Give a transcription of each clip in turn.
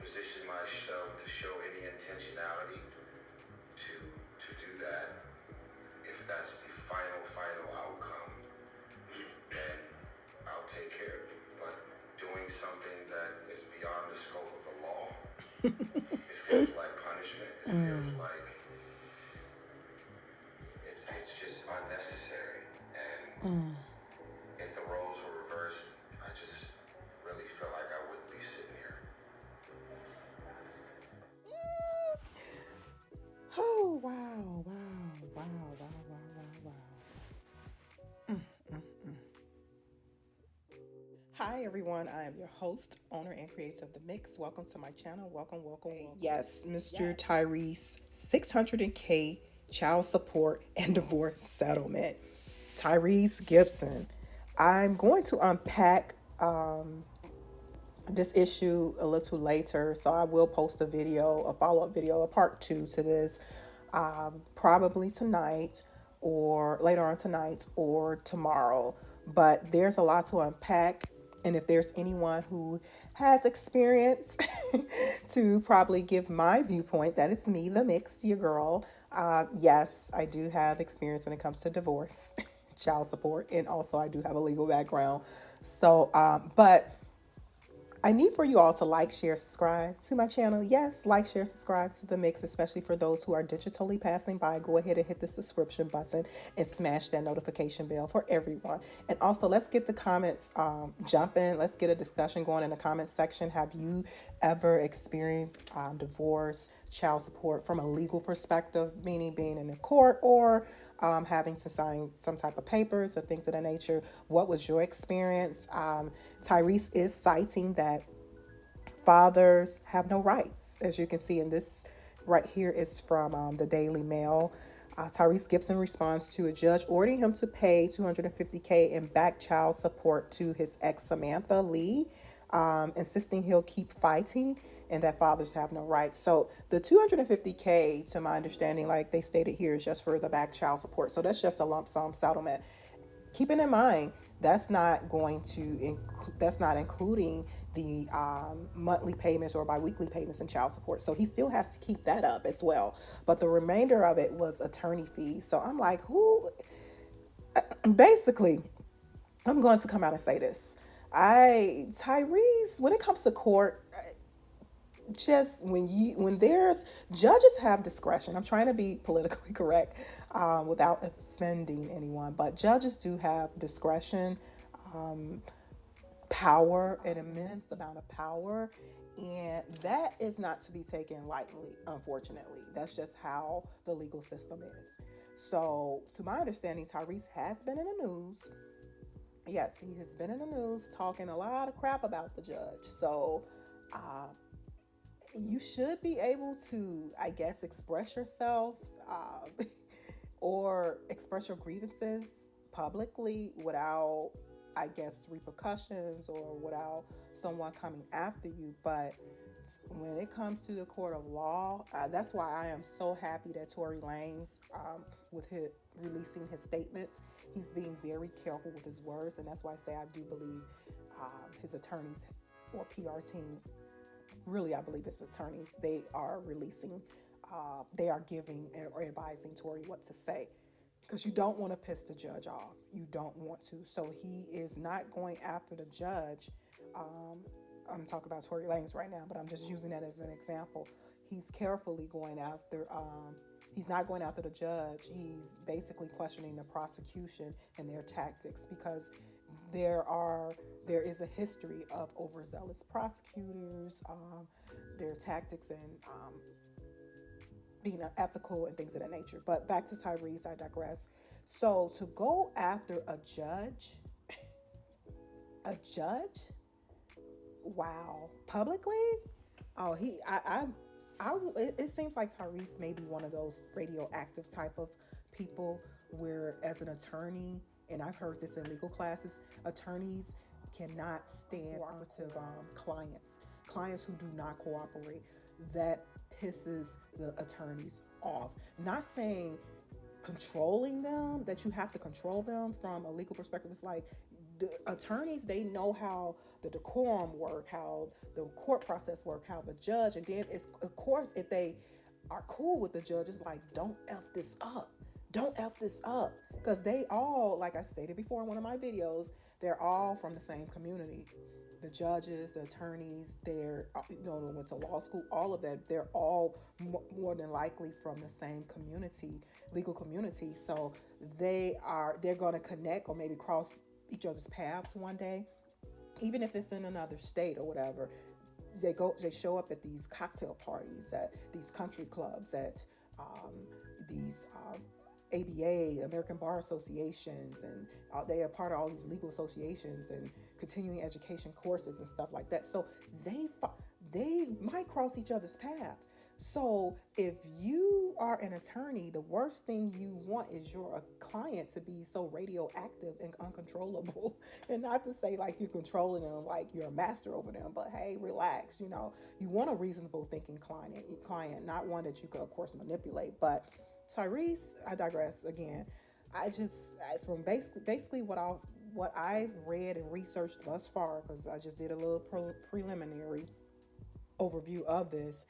position myself to show any intentionality to do that. If that's the final outcome, then I'll take care of it. But doing something that is beyond the scope of the law, it feels like punishment. It feels like it's just unnecessary. And if the roles were reversed, I just really feel like I wouldn't be sitting here. Oh, wow, wow, wow, wow, wow, wow, wow. Hi, everyone. I am your host, owner, and creator of The Mix. Welcome to my channel. Welcome, welcome, welcome. Yes, Mr. Tyrese, 600K child support and divorce settlement. Tyrese Gibson. I'm going to unpack this issue a little later, so I will post a video, a follow-up video, a part two to this, probably tonight or later on tonight or tomorrow. But there's a lot to unpack, and if there's anyone who has experience to probably give my viewpoint, that is me, the mix, your girl. Yes, I do have experience when it comes to divorce, child support, and also I do have a legal background. So, but I need for you all to like, share, subscribe to my channel. Yes, like, share, subscribe to the mix, especially for those who are digitally passing by. Go ahead and hit the subscription button and smash that notification bell for everyone. And also, let's get the comments jumping. Let's get a discussion going in the comment section. Have you ever experienced divorce, child support from a legal perspective, meaning being in a court or having to sign some type of papers or things of that nature? What was your experience? Tyrese is citing that fathers have no rights. As you can see in this right here is from the Daily Mail. Tyrese Gibson responds to a judge ordering him to pay $250K in back child support to his ex Samantha Lee, insisting he'll keep fighting and that fathers have no rights. So the 250K, to my understanding, like they stated here, is just for the back child support. So that's just a lump sum settlement. Keeping in mind that's not going to that's not including the monthly payments or biweekly payments in child support, so he still has to keep that up as well. But the remainder of it was attorney fees. So I'm like, who basically, I'm going to come out and say this. I Tyrese, when it comes to court, just when there's judges have discretion. I'm trying to be politically correct without offending anyone, but judges do have discretion, power, an immense amount of power, and that is not to be taken lightly. Unfortunately, that's just how the legal system is. So to my understanding, Tyrese has been in the news. Yes, he has been in the news talking a lot of crap about the judge. So you should be able to, I guess, express yourself or express your grievances publicly without, I guess, repercussions or without someone coming after you. But when it comes to the court of law, that's why I am so happy that Tory Lanez, with his releasing his statements, he's being very careful with his words, and that's why I say I do believe his attorneys or PR team, really, I believe it's attorneys, they are releasing, they are giving or advising Tory what to say. Because you don't want to piss the judge off. You don't want to. So he is not going after the judge. I'm talking about Tory Lanez right now, but I'm just using that as an example. He's carefully going after, he's not going after the judge. He's basically questioning the prosecution and their tactics, because there is a history of overzealous prosecutors, their tactics, and being ethical and things of that nature. But back to Tyrese, I digress. So to go after a judge, wow, publicly, oh, it seems like Tyrese may be one of those radioactive type of people where, as an attorney, and I've heard this in legal classes, attorneys cannot stand cooperative clients who do not cooperate. That pisses the attorneys off. Not saying controlling them, that you have to control them from a legal perspective. It's like the attorneys, they know how the decorum work, how the court process work, how the judge, and then it's, of course, if they are cool with the judge, it's like, don't F this up. Don't F this up. Because they all, like I stated before in one of my videos, they're all from the same community. The judges, the attorneys, they're, went to law school, all of that, they're all more than likely from the same community, legal community. So they're going to connect or maybe cross each other's paths one day, even if it's in another state or whatever. They show up at these cocktail parties, at these country clubs, at these ABA, American Bar Associations, and they are part of all these legal associations and continuing education courses and stuff like that. So they might cross each other's paths. So if you are an attorney, the worst thing you want is your client to be so radioactive and uncontrollable. And not to say like you're controlling them, like you're a master over them, but hey, relax. You want a reasonable thinking client, not one that you could, of course, manipulate. But Tyrese, I digress again. From basically what I've read and researched thus far, because I just did a little preliminary overview of this.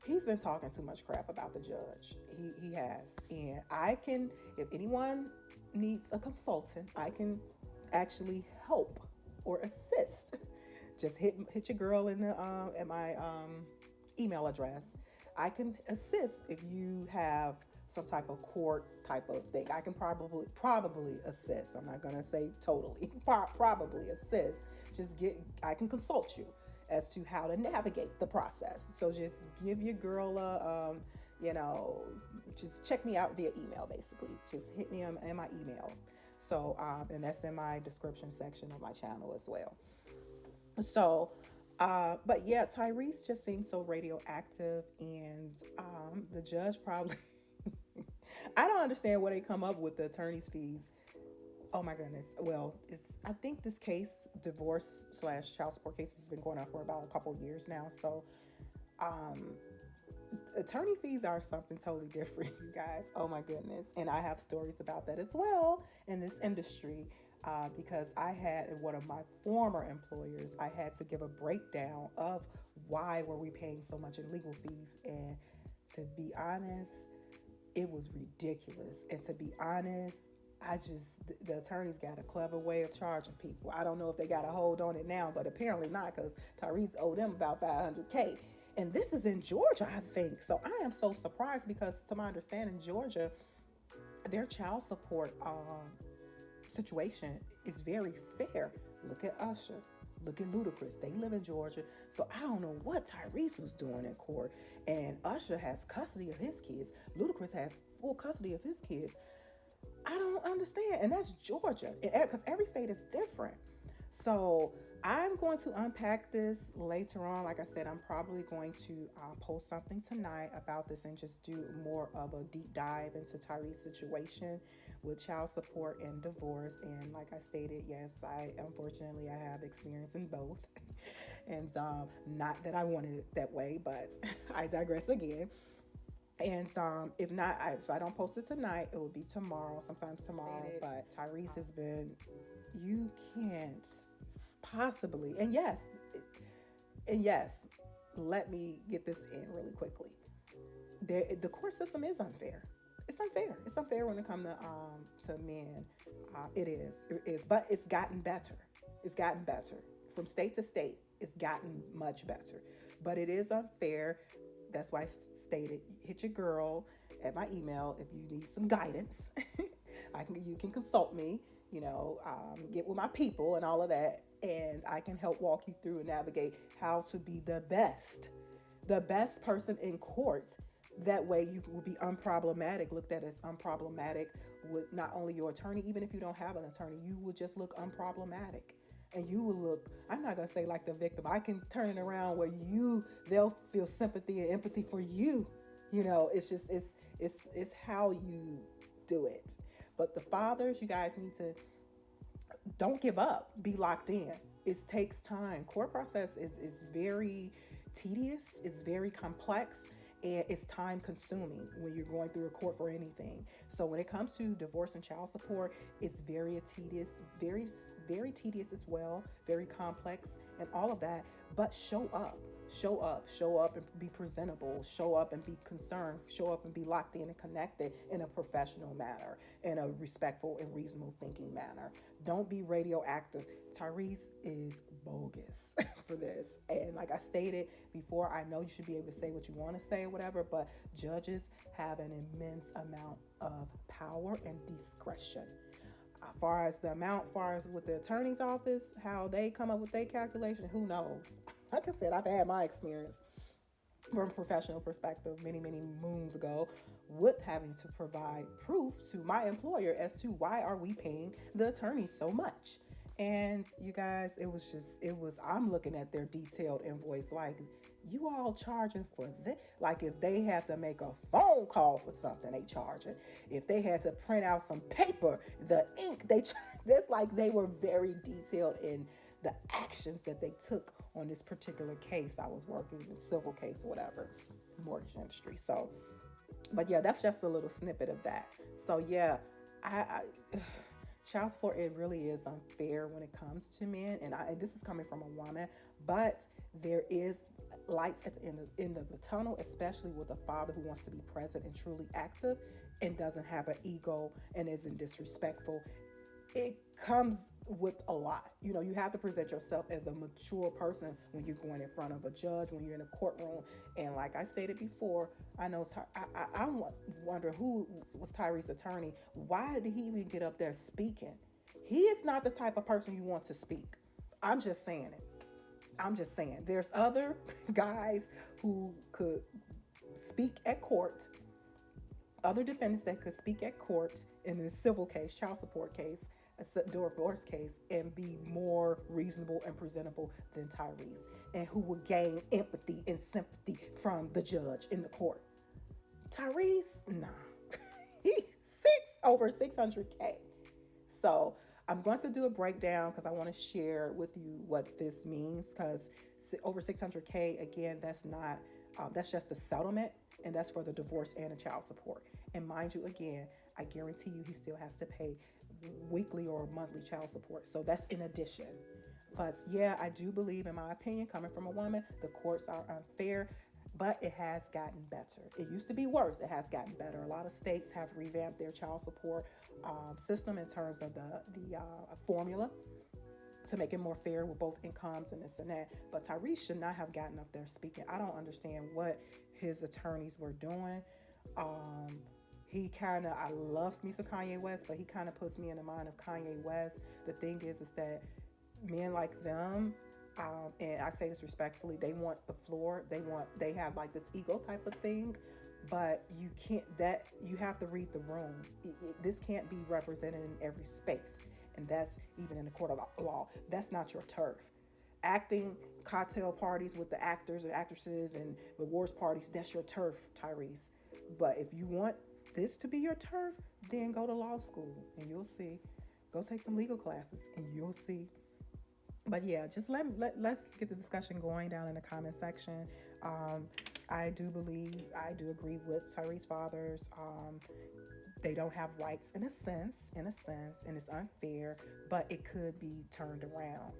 He's been talking too much crap about the judge. He has. And if anyone needs a consultant, I can actually help or assist. Just hit your girl in the at my email address. I can assist if you have some type of court type of thing. I can probably assist. I'm not gonna say totally. Probably assist. I can consult you as to how to navigate the process. So just give your girl just check me out via email, basically. Just hit me in my emails. So, and that's in my description section of my channel as well. So, but yeah, Tyrese just seems so radioactive, and the judge probably, I don't understand where they come up with the attorney's fees. Oh my goodness. Well, I think this case, divorce/child support case, has been going on for about a couple of years now. So, attorney fees are something totally different, you guys. Oh my goodness. And I have stories about that as well in this industry, because I had one of my former employers, I had to give a breakdown of why were we paying so much in legal fees. And to be honest, it was ridiculous. And to be honest, the attorneys got a clever way of charging people. I don't know if they got a hold on it now, but apparently not, because Tyrese owed them about $500K. And this is in Georgia, I think. So I am so surprised, because to my understanding, Georgia, their child support situation is very fair. Look at Usher. Look at Ludacris. They live in Georgia. So I don't know what Tyrese was doing in court. And Usher has custody of his kids. Ludacris has full custody of his kids. I don't understand. And that's Georgia, because every state is different. So I'm going to unpack this later on. Like I said, I'm probably going to post something tonight about this and just do more of a deep dive into Tyrese's situation with child support and divorce. And like I stated, yes, unfortunately I have experience in both. And not that I wanted it that way, but I digress again. And if I don't post it tonight, it will be tomorrow, sometimes tomorrow. But Tyrese has been, you can't possibly, and yes, let me get this in really quickly. The court system is unfair. It's unfair. It's unfair when it comes to men. It is, but it's gotten better. It's gotten better from state to state. It's gotten much better, but it is unfair. That's why I stated, hit your girl at my email if you need some guidance. You can consult me, get with my people and all of that, and I can help walk you through and navigate how to be the best person in court. That way you will be unproblematic, looked at as unproblematic with not only your attorney, even if you don't have an attorney, you will just look unproblematic. And you will look, I'm not going to say like the victim. I can turn it around where they'll feel sympathy and empathy for you. It's just, it's how you do it. But the fathers, you guys need to, don't give up, be locked in. It takes time. Court process is very tedious. It's very complex. and it's time consuming when you're going through a court for anything. So when it comes to divorce and child support, it's very tedious, very tedious as well, very complex and all of that. But show up and be presentable, show up and be concerned, show up and be locked in and connected in a professional manner, in a respectful and reasonable thinking manner. Don't be radioactive. Tyrese is bogus for this. And like I stated before, I know you should be able to say what you want to say or whatever, but judges have an immense amount of power and discretion. Far as with the attorney's office, how they come up with their calculation, who knows? Like I said, I've had my experience from a professional perspective many moons ago with having to provide proof to my employer as to why are we paying the attorneys so much. And you guys, I'm looking at their detailed invoice like, you all charging for this? Like if they have to make a phone call for something, they charge it. If they had to print out some paper, the ink, that's like they were very detailed in the actions that they took on this particular case. I was working in a civil case or whatever, mortgage industry. So, but yeah, that's just a little snippet of that. So yeah, I child support, it really is unfair when it comes to men, and this is coming from a woman, but there is lights at the end of the tunnel, especially with a father who wants to be present and truly active and doesn't have an ego and isn't disrespectful. It comes with a lot. You know, you have to present yourself as a mature person when you're going in front of a judge, when you're in a courtroom. And like I stated before, I know I wonder who was Tyrese's attorney. Why did he even get up there speaking? He is not the type of person you want to speak. I'm just saying it. I'm just saying. There's other guys who could speak at court, other defendants that could speak at court in a civil case, child support case, a divorce case, and be more reasonable and presentable than Tyrese, and who would gain empathy and sympathy from the judge in the court. Tyrese, nah. He's over 600K. So I'm going to do a breakdown because I want to share with you what this means, because over 600K, again, that's just a settlement, and that's for the divorce and the child support. And mind you, again, I guarantee you he still has to pay weekly or monthly child support. So that's in addition. But yeah, I do believe, in my opinion, coming from a woman, the courts are unfair, but it has gotten better. It used to be worse. It has gotten better. A lot of states have revamped their child support system in terms of the formula to make it more fair with both incomes and this and that. But Tyrese should not have gotten up there speaking. I don't understand what his attorneys were doing. I love me some Kanye West, but he kind of puts me in the mind of Kanye West. The thing is that men like them, and I say this respectfully, they want the floor. They have like this ego type of thing, but you have to read the room. This can't be represented in every space. And that's even in the court of law. That's not your turf. Acting cocktail parties with the actors and actresses and rewards parties, that's your turf, Tyrese. But if you want this to be your turf, then go to law school and you'll see. Go take some legal classes and you'll see. But yeah, just let's get the discussion going down in the comment section. I do agree with Tyrese's fathers. They don't have rights in a sense, and it's unfair, but it could be turned around.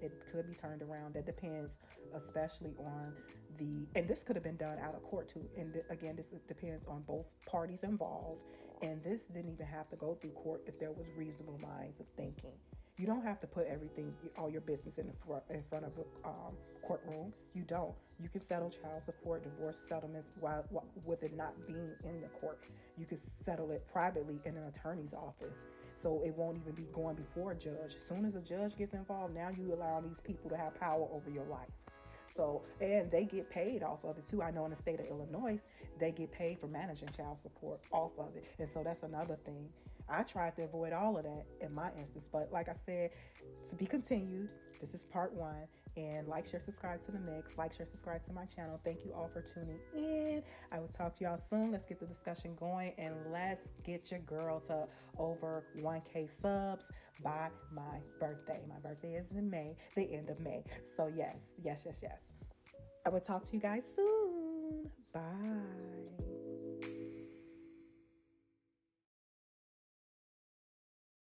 That depends, especially on and this could have been done out of court too. And again, this depends on both parties involved. And this didn't even have to go through court if there was reasonable minds of thinking. You don't have to put all your business in front of a courtroom. You don't. You can settle child support, divorce settlements with it not being in the court. You can settle it privately in an attorney's office. So it won't even be going before a judge. As soon as a judge gets involved, now you allow these people to have power over your life. So, and they get paid off of it too. I know in the state of Illinois, they get paid for managing child support off of it. And so that's another thing. I tried to avoid all of that in my instance. But like I said, to be continued, this is part 1. And like, share, subscribe to the mix. Like, share, subscribe to my channel. Thank you all for tuning in. I will talk to y'all soon. Let's get the discussion going. And let's get your girl to over 1K subs by my birthday. My birthday is in May, the end of May. So yes. I will talk to you guys soon. Bye.